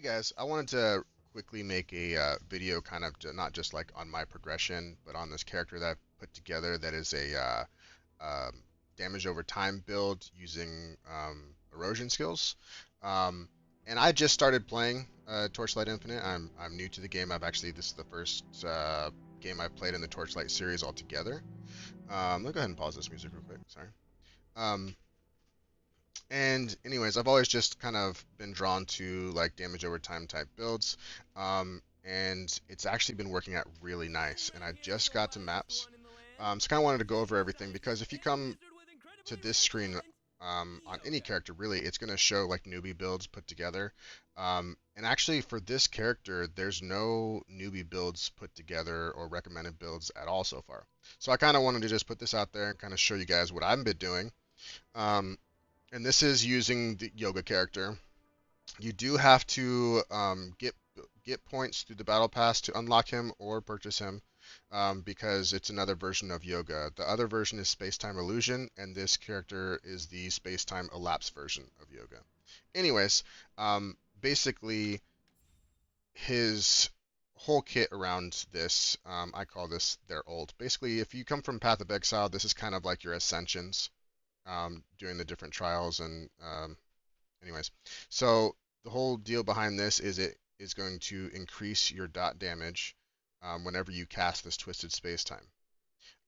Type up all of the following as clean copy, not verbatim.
Guys, I wanted to quickly make a video kind of not just like on my progression, but on this character that I've put together that is a damage over time build using erosion skills. Um, and I just started playing Torchlight Infinite. I'm new to the game. This is the first game I've played in the Torchlight series altogether. Let me go ahead and pause this music real quick. Sorry. Um, and anyways, I've always just kind of been drawn to like damage over time type builds. And it's actually been working out really nice. And I just got to maps. So kind of wanted to go over everything because if you come to this screen on any character, really, it's going to show like newbie builds put together. And actually, for this character, there's no newbie builds put together or recommended builds at all so far. So I kind of wanted to just put this out there and kind of show you guys what I've been doing. Um, and this is using the Youga character. You do have to get points through the battle pass to unlock him or purchase him, because it's another version of Youga. The other version is Spacetime Illusion, and this character is the Spacetime Elapse version of Youga. Anyways, basically his whole kit around this, I call this their ult. Basically, if you come from Path of Exile, this is kind of like your ascensions doing the different trials and anyways. So the whole deal behind this is it is going to increase your dot damage whenever you cast this Twisted Spacetime.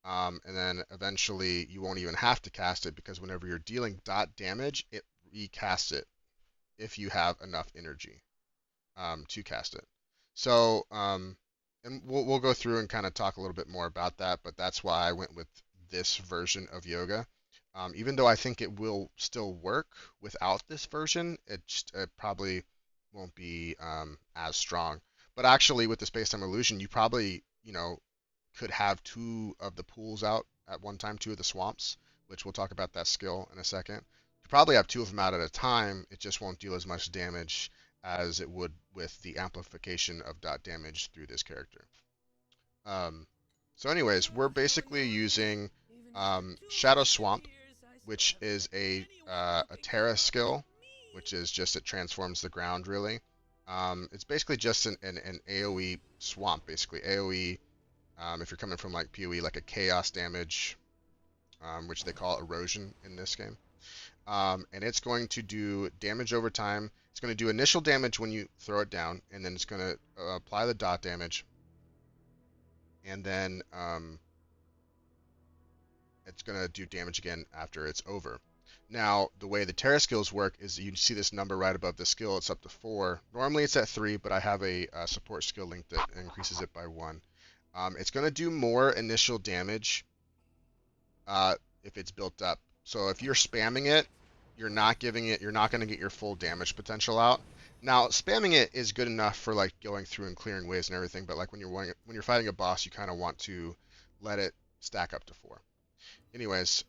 And then eventually you won't even have to cast it because whenever you're dealing dot damage, it recasts it if you have enough energy to cast it. So, and we'll go through and kind of talk a little bit more about that, but that's why I went with this version of Youga. Even though I think it will still work without this version, it probably won't be as strong. But actually, with the Spacetime Illusion, you probably, could have two of the pools out at one time, two of the swamps, which we'll talk about that skill in a second. You probably have two of them out at a time. It just won't deal as much damage as it would with the amplification of dot damage through this character. So anyways, we're basically using Shadow Swamp, which is a Terra skill, which is just it transforms the ground really. It's basically just an AoE swamp, basically AoE. If you're coming from like PoE, like a chaos damage, which they call erosion in this game. And it's going to do damage over time. It's going to do initial damage when you throw it down, and then it's going to apply the dot damage, and then it's going to do damage again after it's over. Now, the way the Terra skills work is you see this number right above the skill. It's up to 4. Normally it's at 3, but I have a support skill link that increases it by 1. It's going to do more initial damage if it's built up. So if you're spamming it, you're not going to get your full damage potential out. Now, spamming it is good enough for like going through and clearing waves and everything, but like when you're fighting a boss, you kind of want to let it stack up to 4. Anyways,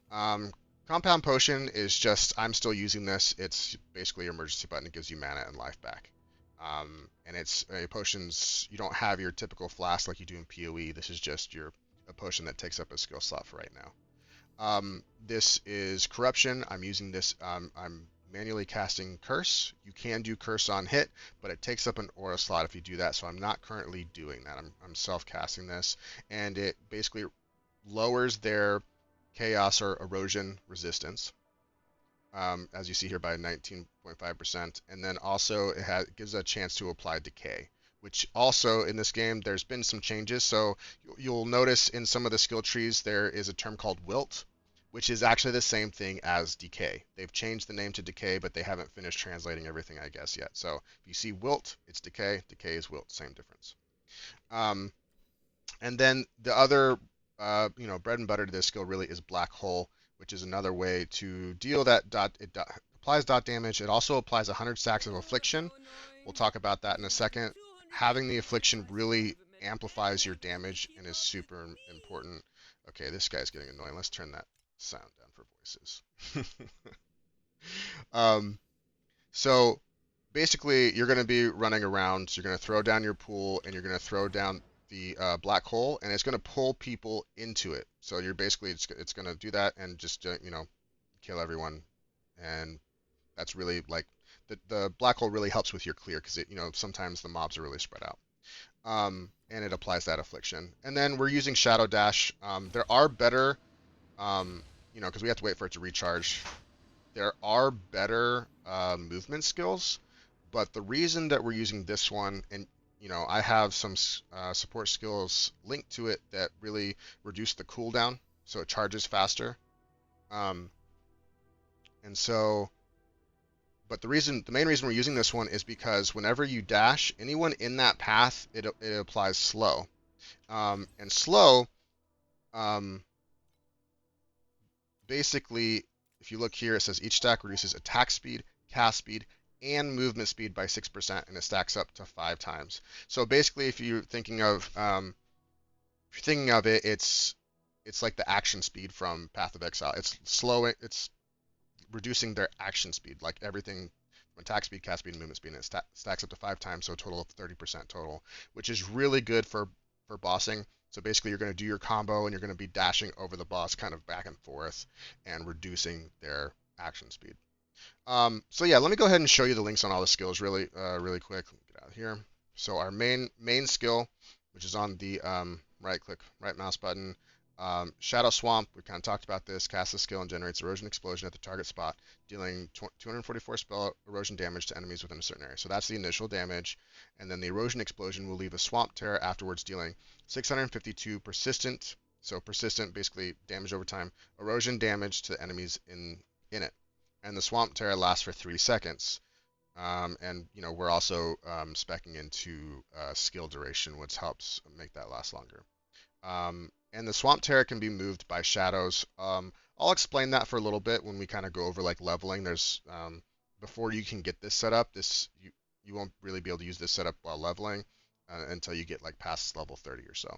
Compound Potion is just, I'm still using this. It's basically your emergency button. It gives you mana and life back. And it's potions, you don't have your typical flask like you do in PoE. This is just a potion that takes up a skill slot for right now. This is Corruption. I'm using this, I'm manually casting Curse. You can do Curse on hit, but it takes up an aura slot if you do that, so I'm not currently doing that. I'm self-casting this, and it basically lowers their chaos or erosion resistance, as you see here, by 19.5%. And then also it gives a chance to apply decay, which also in this game there's been some changes. So you'll notice in some of the skill trees there is a term called wilt, which is actually the same thing as decay. They've changed the name to decay, but they haven't finished translating everything, I guess, yet. So if you see wilt, it's decay. Decay is wilt, same difference. And then the other bread and butter to this skill really is Black Hole, which is another way to deal that dot. It applies dot damage. It also applies 100 stacks of Affliction. We'll talk about that in a second. Having the Affliction really amplifies your damage and is super important. Okay, this guy's getting annoying. Let's turn that sound down for voices. So basically, you're going to be running around. So you're going to throw down your pool, and you're going to throw down the black hole, and it's going to pull people into it. So you're basically it's going to do that and just kill everyone, and that's really like the black hole really helps with your clear because it, sometimes the mobs are really spread out. And it applies that affliction. And then we're using Shadow Dash. There are better, because we have to wait for it to recharge. There are better movement skills, but the reason that we're using this one, and I have some support skills linked to it that really reduce the cooldown, so it charges faster. Um, and so, but the main reason we're using this one is because whenever you dash, anyone in that path, it applies slow. And slow, um, basically, if you look here, it says each stack reduces attack speed, cast speed, and movement speed by 6%, and it stacks up to 5 times. So basically, if you're thinking of it, it's like the action speed from Path of Exile. It's slowing, it's reducing their action speed, like everything from attack speed, cast speed, and movement speed, and it stacks up to 5 times, so a total of 30% total, which is really good for bossing. So basically, you're going to do your combo, and you're going to be dashing over the boss kind of back and forth and reducing their action speed. So yeah, let me go ahead and show you the links on all the skills really quick. Let me get out of here. So our main skill, which is on the right mouse button, Shadow Swamp, we kind of talked about this, casts a skill and generates Erosion Explosion at the target spot, dealing 244 spell erosion damage to enemies within a certain area. So that's the initial damage, and then the Erosion Explosion will leave a Swamp Terror afterwards, dealing 652 persistent, so persistent, basically damage over time, erosion damage to enemies in it. And the Swamp Terror lasts for 3 seconds. And we're also speccing into skill duration, which helps make that last longer. And the Swamp Terror can be moved by shadows. I'll explain that for a little bit when we kind of go over like leveling. There's before you can get this set up, you won't really be able to use this setup while leveling until you get like past level 30 or so.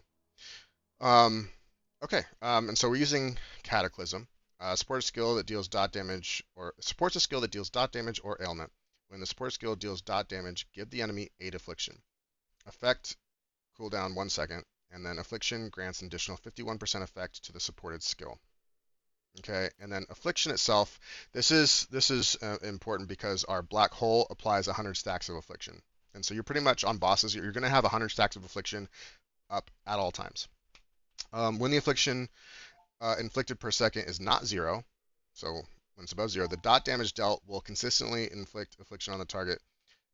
Okay, and so we're using Cataclysm. Support a skill that deals dot damage, or supports a skill that deals dot damage or ailment. When the support skill deals dot damage, give the enemy 8 affliction. Effect cooldown 1 second, and then affliction grants an additional 51% effect to the supported skill. Okay, and then affliction itself, this is important because our black hole applies 100 stacks of affliction, and so you're pretty much on bosses. You're going to have 100 stacks of affliction up at all times. When the affliction inflicted per second is not 0, so when it's above 0, the dot damage dealt will consistently inflict affliction on the target.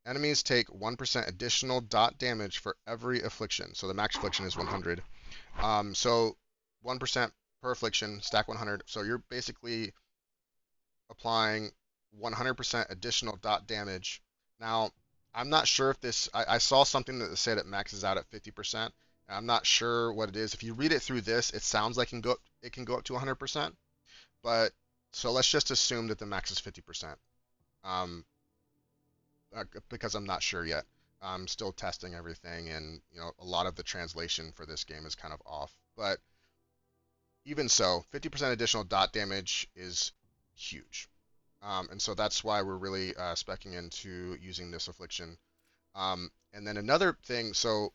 Enemies take 1% additional dot damage for every affliction, so the max affliction is 100. So 1% per affliction, stack 100, so you're basically applying 100% additional dot damage. Now, I'm not sure if this, I saw something that said it maxes out at 50%. I'm not sure what it is. If you read it through this, it sounds like it can go up to 100%. But so let's just assume that the max is 50%. Because I'm not sure yet. I'm still testing everything, and a lot of the translation for this game is kind of off. But even so, 50% additional dot damage is huge. And so that's why we're really speccing into using this affliction. And then another thing, so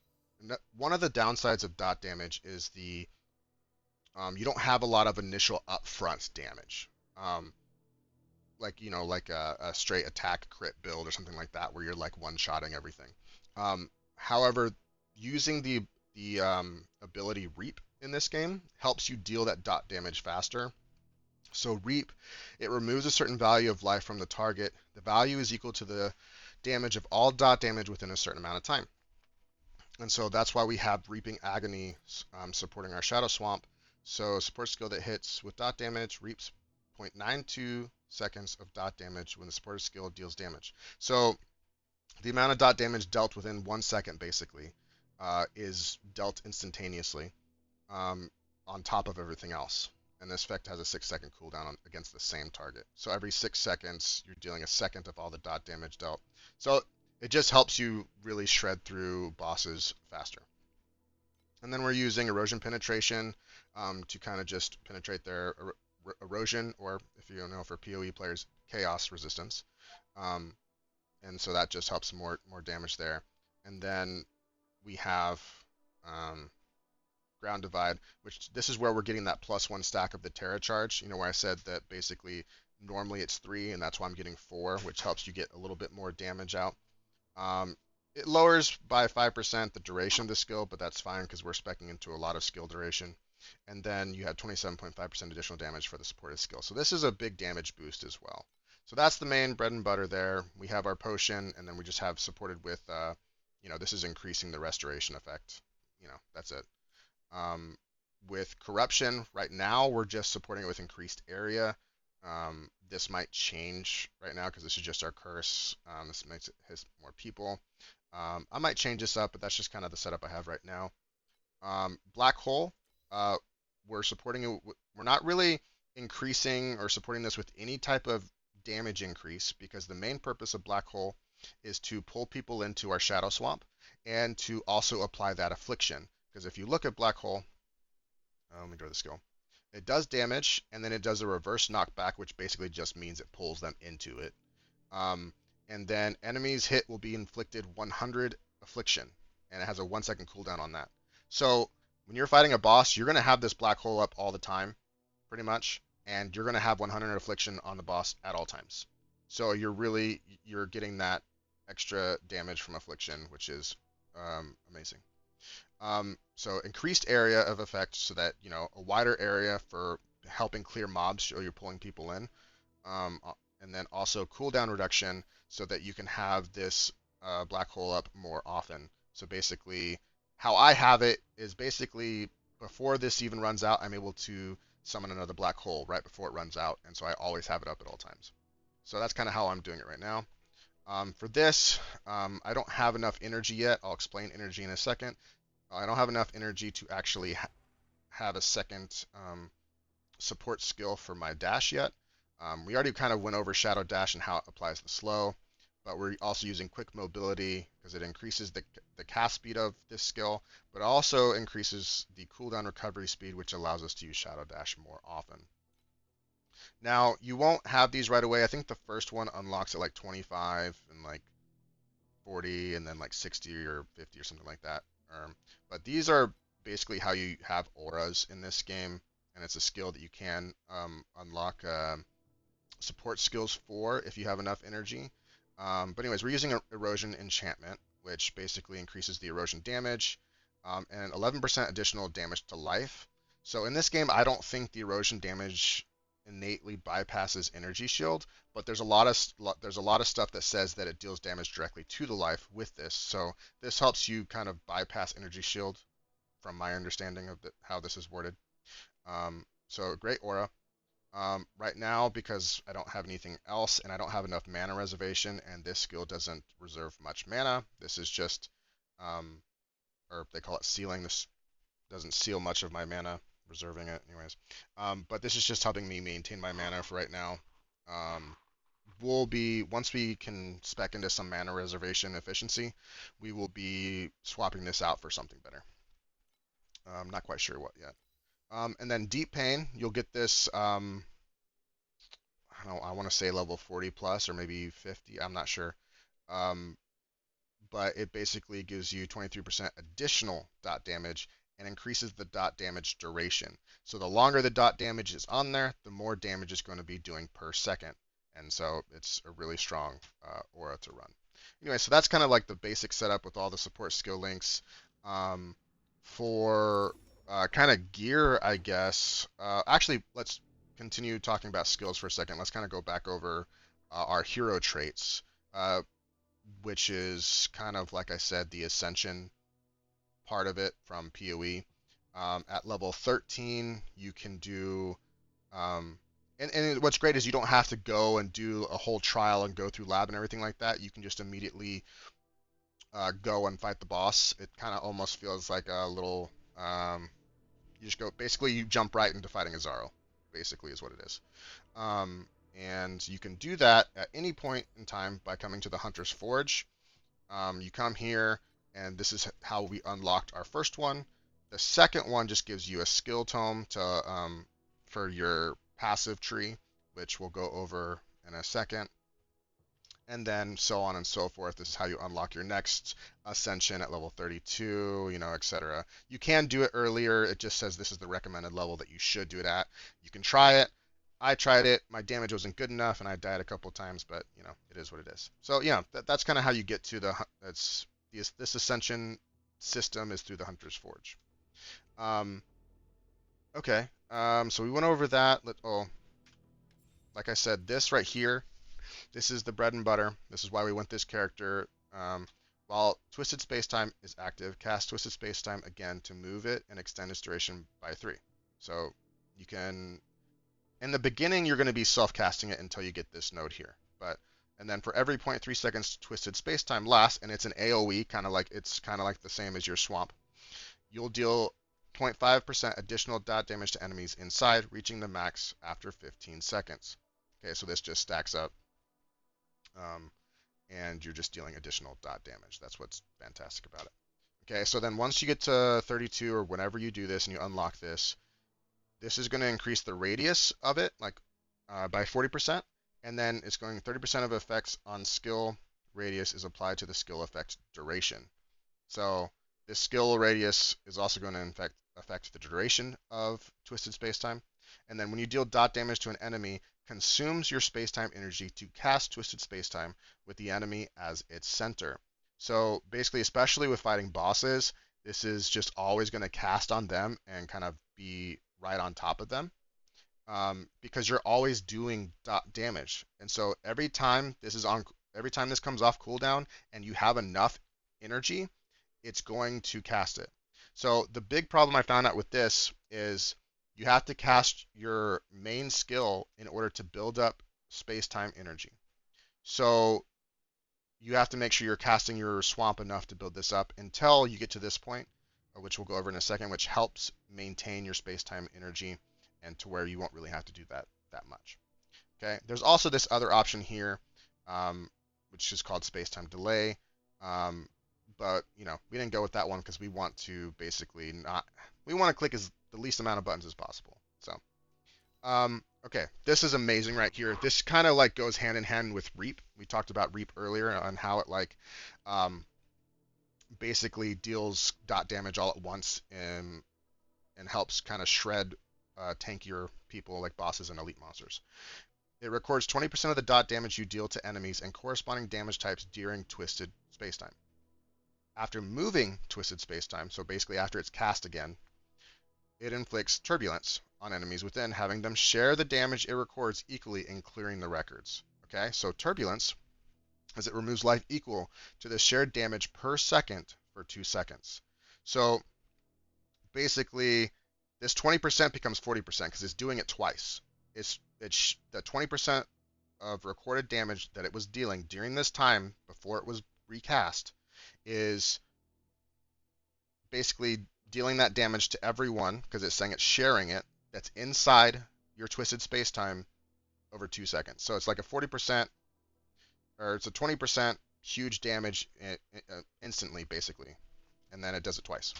one of the downsides of dot damage is you don't have a lot of initial upfront damage. Like a straight attack crit build or something like that, where you're like one-shotting everything. However, using the ability Reap in this game helps you deal that dot damage faster. So Reap, it removes a certain value of life from the target. The value is equal to the damage of all dot damage within a certain amount of time. And so that's why we have Reaping Agony supporting our Shadow Swamp. So support skill that hits with dot damage reaps 0.92 seconds of dot damage when the supported skill deals damage. So the amount of dot damage dealt within 1 second basically is dealt instantaneously on top of everything else. And this effect has a 6-second cooldown against the same target. So every 6 seconds, you're dealing a second of all the dot damage dealt. So it just helps you really shred through bosses faster. And then we're using Erosion Penetration to kind of just penetrate their erosion, or if you don't know, for PoE players, Chaos Resistance. And so that just helps more damage there. And then we have Ground Divide, which this is where we're getting that +1 stack of the Terra charge. Where I said that basically Normally it's 3, and that's why I'm getting 4, which helps you get a little bit more damage out. It lowers by 5% the duration of the skill, but that's fine because we're speccing into a lot of skill duration. And then you have 27.5% additional damage for the supported skill. So this is a big damage boost as well. So that's the main bread and butter there. We have our potion, and then we just have supported with, this is increasing the restoration effect. That's it. With corruption, right now we're just supporting it with increased area. This might change right now because this is just our curse. This makes it hit more people. I might change this up, but that's just kind of the setup I have right now. Black hole, we're supporting it. We're not really increasing or supporting this with any type of damage increase because the main purpose of black hole is to pull people into our shadow swamp and to also apply that affliction. Because if you look at black hole, let me draw the skill. It does damage, and then it does a reverse knockback, which basically just means it pulls them into it. And then enemies hit will be inflicted 100 affliction, and it has a 1-second cooldown on that. So when you're fighting a boss, you're going to have this black hole up all the time, pretty much, and you're going to have 100 affliction on the boss at all times. So you're getting that extra damage from affliction, which is amazing. So increased area of effect so that, a wider area for helping clear mobs so you're pulling people in. And then also cooldown reduction so that you can have this black hole up more often. So basically, how I have it is basically before this even runs out, I'm able to summon another black hole right before it runs out, and so I always have it up at all times. So that's kind of how I'm doing it right now. For this, I don't have enough energy yet. I'll explain energy in a second. I don't have enough energy to actually have a second support skill for my dash yet. We already kind of went over Shadow Dash and how it applies the slow, but we're also using quick mobility because it increases the cast speed of this skill, but also increases the cooldown recovery speed, which allows us to use Shadow Dash more often. Now, you won't have these right away. I think the first one unlocks at like 25 and like 40 and then like 60 or 50 or something like that. But these are basically how you have auras in this game, and it's a skill that you can unlock support skills for if you have enough energy. But anyways, we're using Erosion enchantment, which basically increases the erosion damage and 11% additional damage to life. So in this game, I don't think the erosion damage innately bypasses energy shield, but there's a lot of stuff that says that it deals damage directly to the life with this. So this helps you kind of bypass energy shield, from my understanding of how this is worded. So great aura. Right now, because I don't have anything else and I don't have enough mana reservation, and this skill doesn't reserve much mana, this is just, or they call it sealing. This doesn't seal much of my mana, reserving it anyways. But this is just helping me maintain my mana for right now. Once we can spec into some mana reservation efficiency, we will be swapping this out for something better. I'm not quite sure what yet. And then Deep Pain, you'll get this, I want to say level 40 plus or maybe 50, I'm not sure. But it basically gives you 23% additional dot damage and increases the dot damage duration. So the longer the dot damage is on there, the more damage it's going to be doing per second. And so it's a really strong aura to run. Anyway, so that's kind of like the basic setup with all the support skill links. For kind of gear, I guess. Actually, let's continue talking about skills for a second. Let's kind of go back over our hero traits, which is kind of, like I said, the ascension part of it from PoE. At level 13, you can do, and what's great is you don't have to go and do a whole trial and go through lab and everything like that. You can just immediately go and fight the boss. It kind of almost feels like a little, you just go, basically you jump right into fighting a Zaro, basically is what it is. And you can do that at any point in time by coming to the Hunter's Forge. You come here, and this is how we unlocked our first one. The second one just gives you a skill tome for your passive tree, which we'll go over in a second. And then so on and so forth. This is how you unlock your next ascension at level 32, etc. You can do it earlier. It just says this is the recommended level that you should do it at. You can try it. I tried it, my damage wasn't good enough, and I died a couple times, but you know, it is what it is. So yeah, that's kind of how you get to this ascension system is through the Hunter's Forge. Um, okay, so we went over that. Like I said, this right here, this is the bread and butter. This is why we want this character. While Twisted Spacetime is active, cast Twisted Spacetime again to move it and extend its duration by 3. So you can, in the beginning, you're going to be self-casting it until you get this node here. And then for every 0.3 seconds Twisted Spacetime lasts, and it's an AoE, kind of like the same as your swamp, you'll deal 0.5% additional dot damage to enemies inside, reaching the max after 15 seconds. Okay, so this just stacks up. And you're just dealing additional dot damage. That's what's fantastic about it. Okay, so then once you get to 32 or whenever you do this and you unlock this, this is going to increase the radius of it by 40%, and then it's going 30% of effects on skill radius is applied to the skill effect duration. So this skill radius is also going to affect the duration of Twisted Spacetime. And then when you deal dot damage to an enemy, consumes your spacetime energy to cast Twisted Spacetime with the enemy as its center. So basically, especially with fighting bosses, this is just always going to cast on them and kind of be right on top of them, because you're always doing dot damage. And so every time this comes off cooldown and you have enough energy, it's going to cast it. So the big problem I found out with this is you have to cast your main skill in order to build up space-time energy. So you have to make sure you're casting your swamp enough to build this up until you get to this point, which we'll go over in a second, which helps maintain your space-time energy and to where you won't really have to do that much. Okay, there's also this other option here, which is called space-time delay. But you know, we didn't go with that one because we want to basically we want to click the least amount of buttons as possible. So, okay, this is amazing right here. This kind of like goes hand in hand with Reap. We talked about Reap earlier on how it basically deals dot damage all at once and helps kind of shred tankier people like bosses and elite monsters. It records 20% of the dot damage you deal to enemies and corresponding damage types during Twisted Spacetime. After moving Twisted Spacetime, so basically after it's cast again, it inflicts turbulence on enemies within, having them share the damage it records equally in clearing the records. Okay, so turbulence, as it removes life equal to the shared damage per second for 2 seconds. So basically, this 20% becomes 40% because it's doing it twice. It's the 20% of recorded damage that it was dealing during this time before it was recast is basically dealing that damage to everyone, because it's saying it's sharing it, that's inside your Twisted Spacetime over 2 seconds. So it's like a 40%, or it's a 20% huge damage instantly, basically. And then it does it twice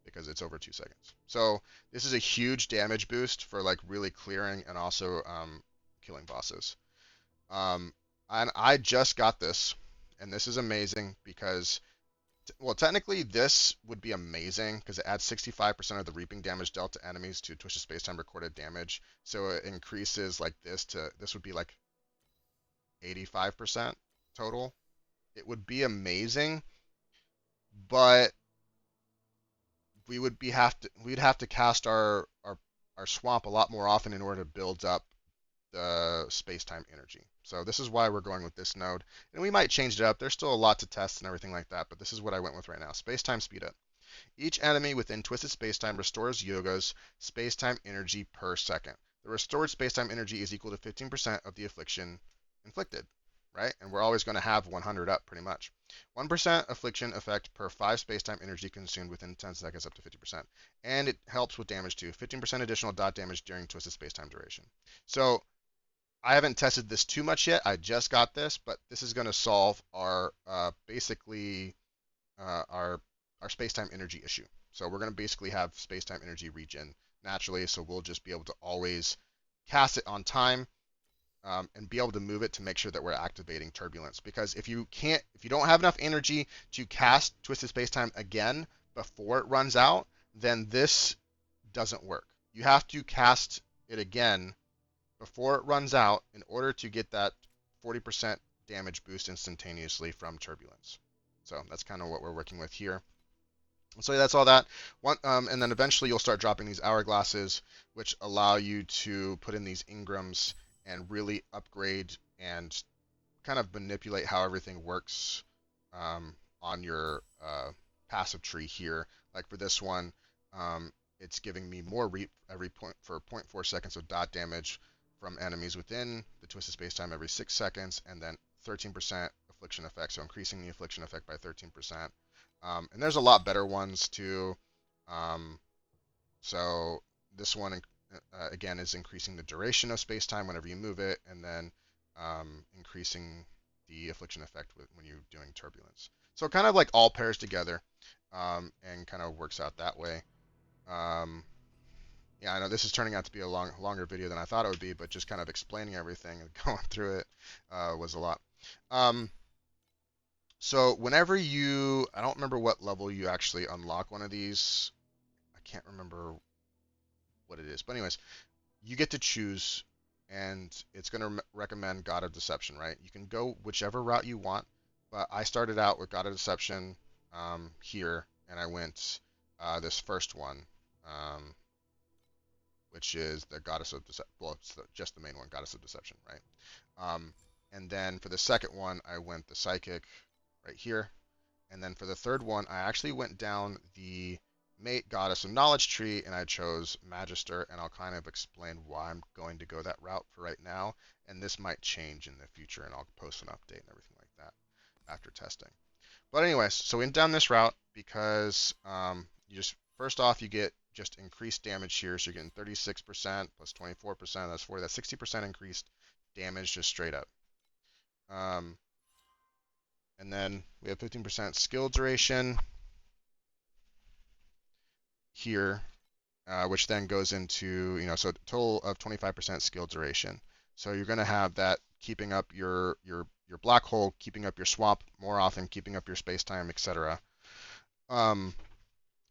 because it's over 2 seconds. So this is a huge damage boost for like really clearing and also killing bosses. And I just got this, and this is amazing because, well, technically this would be amazing because it adds 65% of the reaping damage dealt to enemies to Twisted Spacetime recorded damage. So it increases like this would be like 85% total. It would be amazing, but we'd have to cast our swamp a lot more often in order to build up the space-time energy. So this is why we're going with this node. And we might change it up. There's still a lot to test and everything like that, but this is what I went with right now. Space-time speed up. Each enemy within Twisted Spacetime restores Youga's space-time energy per second. The restored space-time energy is equal to 15% of the affliction inflicted, right? And we're always going to have 100 up pretty much. 1% affliction effect per 5 space-time energy consumed within 10 seconds up to 50%. And it helps with damage too. 15% additional dot damage during Twisted Spacetime duration. So I haven't tested this too much yet. I just got this, but this is going to solve our basically our space-time energy issue. So we're going to basically have space-time energy regen naturally, so we'll just be able to always cast it on time and be able to move it to make sure that we're activating turbulence. Because if you don't have enough energy to cast Twisted Spacetime again before it runs out, then this doesn't work. You have to cast it again before it runs out in order to get that 40% damage boost instantaneously from turbulence. So that's kind of what we're working with here. So that's all that. And then eventually you'll start dropping these hourglasses, which allow you to put in these engrams and really upgrade and kind of manipulate how everything works on your passive tree here. Like for this one, it's giving me more reap every point for 0.4 seconds of dot damage from enemies within the twisted spacetime every 6 seconds, and then 13% affliction effect, so increasing the affliction effect by 13%. And there's a lot better ones too. So this one, again, is increasing the duration of space-time whenever you move it, and then increasing the affliction effect when you're doing turbulence. So it kind of like all pairs together and kind of works out that way. Yeah, I know this is turning out to be a longer video than I thought it would be, but just kind of explaining everything and going through it was a lot. So whenever I don't remember what level you actually unlock one of these. I can't remember what it is. But anyways, you get to choose, and it's going to recommend God of Deception, right? You can go whichever route you want, but I started out with God of Deception here, and I went this first one, which is the Goddess of Deception. Well, it's just the main one, Goddess of Deception, right? And then for the second one, I went the Psychic right here. And then for the third one, I actually went down the Mate Goddess of Knowledge tree, and I chose Magister, and I'll kind of explain why I'm going to go that route for right now. And this might change in the future, and I'll post an update and everything like that after testing. But anyways, so we went down this route because you just, first off, you get just increased damage here. So you're getting 36% plus 24%, that's 40, that's 60% increased damage just straight up. And then we have 15% skill duration here, which then goes into, so a total of 25% skill duration. So you're going to have that keeping up your black hole, keeping up your swamp more often, keeping up your space-time, etc. And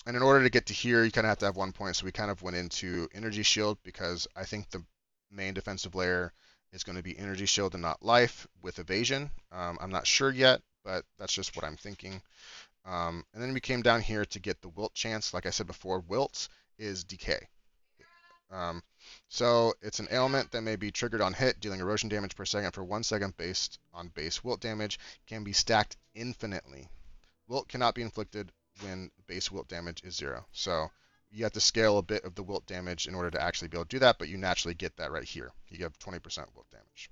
in order to get to here, you kind of have to have 1 point. So we kind of went into energy shield because I think the main defensive layer is going to be energy shield and not life with evasion. I'm not sure yet, but that's just what I'm thinking. And then we came down here to get the wilt chance. Like I said before, wilt is decay. So it's an ailment that may be triggered on hit, dealing erosion damage per second for 1 second based on base wilt damage, can be stacked infinitely. Wilt cannot be inflicted when base wilt damage is 0. So you have to scale a bit of the wilt damage in order to actually be able to do that, but you naturally get that right here. You have 20% wilt damage.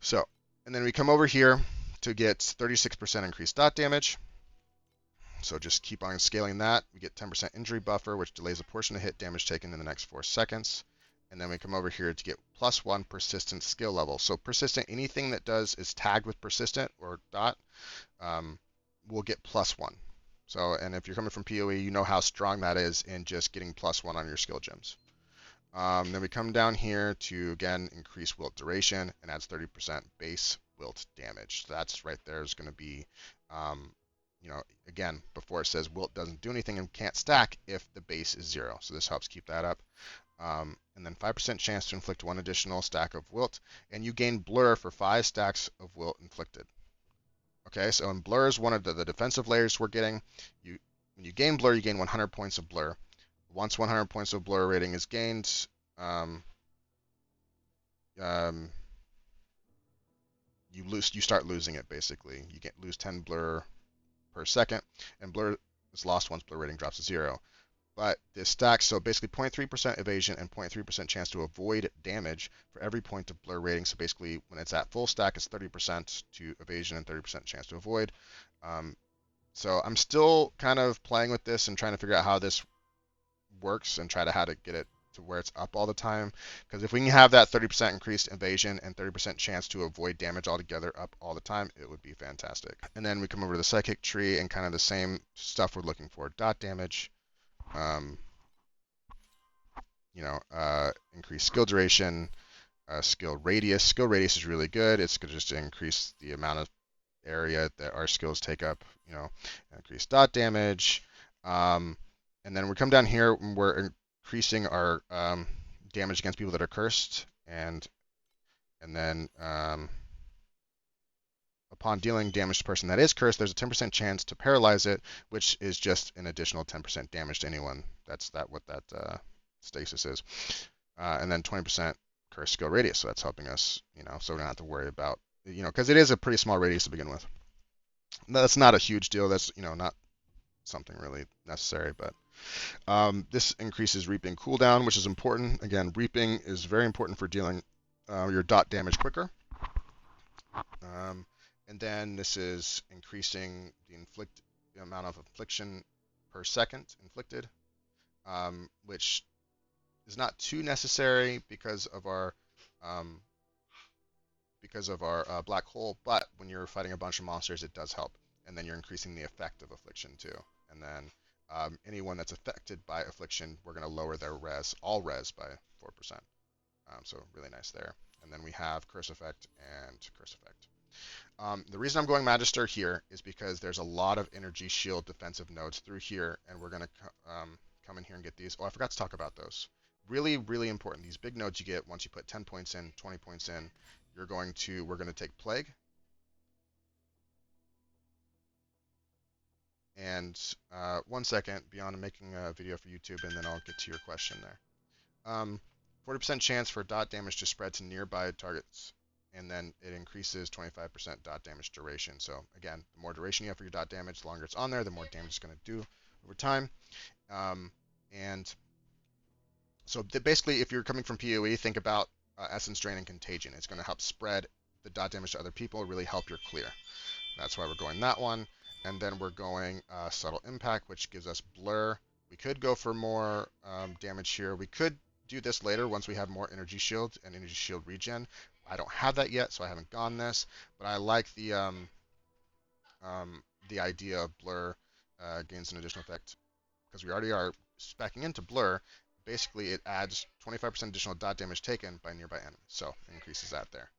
So, and then we come over here to get 36% increased dot damage. So just keep on scaling that. We get 10% injury buffer, which delays a portion of hit damage taken in the next 4 seconds. And then we come over here to get +1 persistent skill level. So persistent, anything that is tagged with persistent or dot, will get +1. So, and if you're coming from PoE, you know how strong that is in just getting +1 on your skill gems. Then we come down here to, again, increase wilt duration and adds 30% base wilt damage. So that's right there is going to be, again, before it says wilt doesn't do anything and can't stack if the base is 0. So this helps keep that up. And then 5% chance to inflict 1 additional stack of wilt, and you gain blur for 5 stacks of wilt inflicted. Okay, so in blur is one of the defensive layers we're getting. When you gain blur, you gain 100 points of blur. Once 100 points of blur rating is gained, you start losing it basically. You lose 10 blur per second, and blur is lost once blur rating drops to 0. But this stacks, so basically 0.3% evasion and 0.3% chance to avoid damage for every point of blur rating. So basically, when it's at full stack, it's 30% to evasion and 30% chance to avoid. So I'm still kind of playing with this and trying to figure out how this works and try to how to get it to where it's up all the time. Because if we can have that 30% increased evasion and 30% chance to avoid damage altogether up all the time, it would be fantastic. And then we come over to the psychic tree and kind of the same stuff we're looking for. Dot damage. Increase skill duration, skill radius. Skill radius is really good. It's going to just increase the amount of area that our skills take up, increase dot damage. And then we come down here and we're increasing our damage against people that are cursed and then upon dealing damage to a person that is cursed, there's a 10% chance to paralyze it, which is just an additional 10% damage to anyone. That's what that stasis is. And then 20% curse skill radius, so that's helping us, so we don't have to worry about, because it is a pretty small radius to begin with. That's not a huge deal. That's, not something really necessary, but this increases reaping cooldown, which is important. Again, reaping is very important for dealing your dot damage quicker. And then this is increasing the amount of affliction per second inflicted, which is not too necessary because of our black hole, but when you're fighting a bunch of monsters, it does help. And then you're increasing the effect of affliction too. And then anyone that's affected by affliction, we're going to lower their all res by 4%. So really nice there. And then we have curse effect and curse effect. The reason I'm going Magister here is because there's a lot of energy shield defensive nodes through here, and we're going to come in here and get these. Oh, I forgot to talk about those. Really, really important. These big nodes you get once you put 10 points in, 20 points in, we're going to take Plague. And 1 second, beyond making a video for YouTube, and then I'll get to your question there. 40% chance for dot damage to spread to nearby targets, and then it increases 25% dot damage duration. So again, the more duration you have for your dot damage, the longer it's on there, the more damage it's going to do over time. And so basically, if you're coming from PoE, think about Essence Drain and Contagion. It's going to help spread the dot damage to other people, really help your clear. That's why we're going that one. And then we're going Subtle Impact, which gives us Blur. We could go for more damage here. We could do this later once we have more Energy Shield and Energy Shield regen. I don't have that yet, so I haven't gone this. But I like the idea of Blur gains an additional effect because we already are speccing into Blur. Basically, it adds 25% additional dot damage taken by nearby enemies, so it increases that there.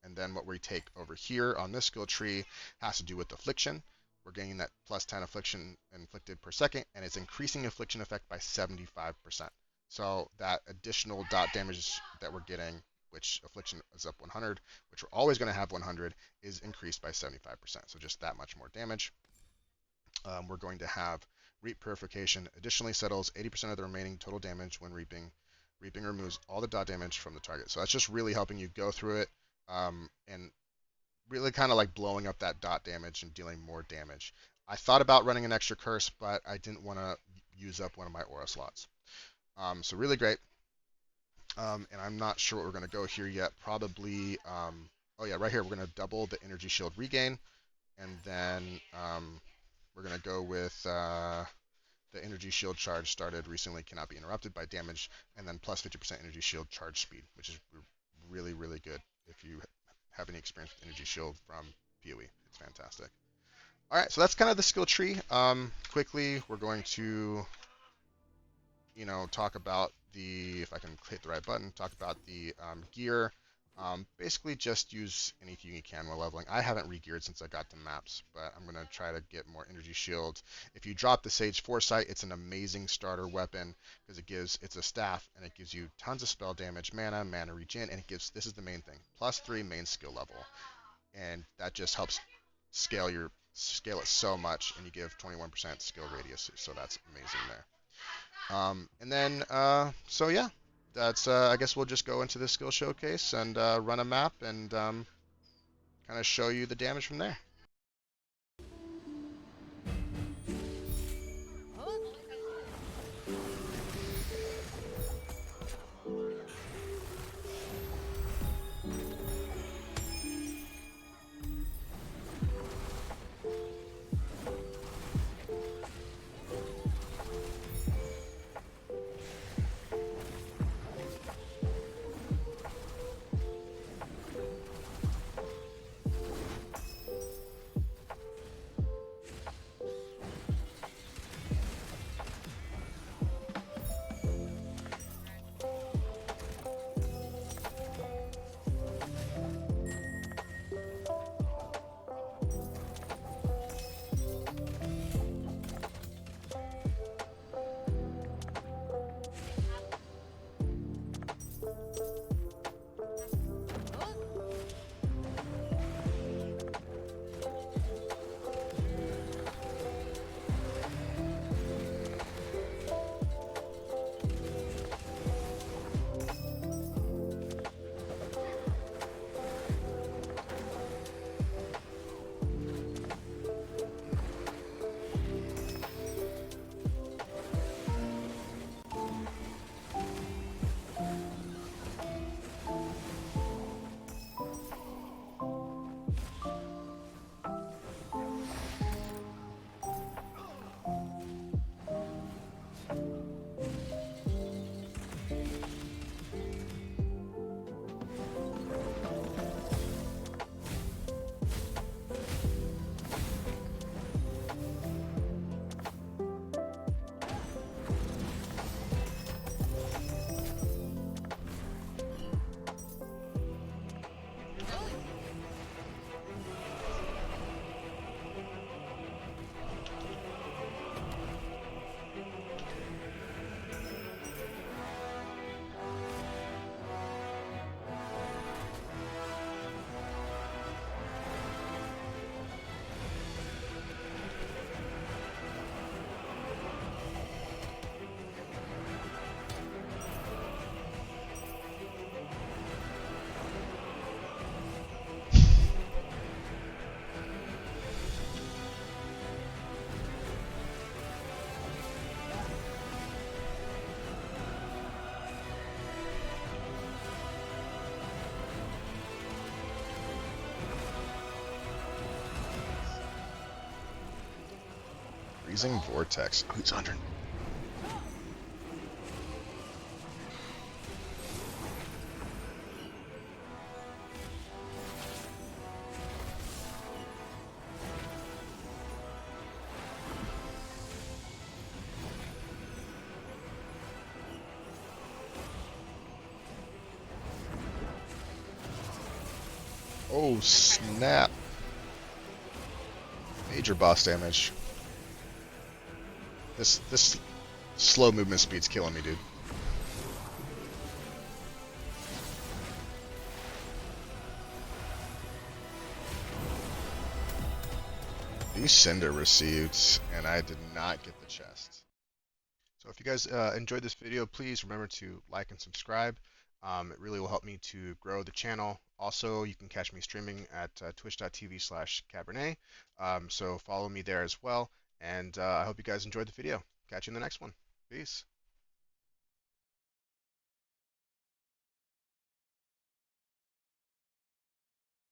And then what we take over here on this skill tree has to do with Affliction. We're getting that plus 10 affliction inflicted per second, and it's increasing affliction effect by 75%. So that additional dot damage that we're getting, which affliction is up 100, which we're always going to have 100, is increased by 75%. So just that much more damage. We're going to have Reap Purification. Additionally settles 80% of the remaining total damage when reaping. Reaping removes all the dot damage from the target. So that's just really helping you go through it and really kind of like blowing up that dot damage and dealing more damage. I thought about running an extra curse, but I didn't want to use up one of my aura slots. So really great. And I'm not sure what we're going to go here yet. Probably, oh yeah, right here, we're going to double the energy shield regain. And then we're going to go with the energy shield charge started recently, cannot be interrupted by damage, and then plus 50% energy shield charge speed, which is really, really good if you have any experience with energy shield from PoE. It's fantastic. All right, so that's kind of the skill tree. Quickly, we're going to, talk about if I can hit the right button, talk about the gear. Basically, just use anything you can while leveling. I haven't re-geared since I got the maps, but I'm going to try to get more energy shield. If you drop the Sage Foresight, it's an amazing starter weapon because it's a staff, and it gives you tons of spell damage, mana regen, and this is the main thing, +3 main skill level. And that just helps scale it so much, and you give 21% skill radius, so that's amazing there. And then, so yeah. That's I guess we'll just go into the skill showcase and run a map and kind of show you the damage from there. Freezing Vortex. Oh, it's 100. Oh, snap. Major boss damage. This slow movement speed's killing me, dude. These Cinder received, and I did not get the chest. So if you guys enjoyed this video, please remember to like and subscribe. It really will help me to grow the channel. Also, you can catch me streaming at twitch.tv/Cabernet. So follow me there as well. And I hope you guys enjoyed the video. Catch you in the next one. Peace.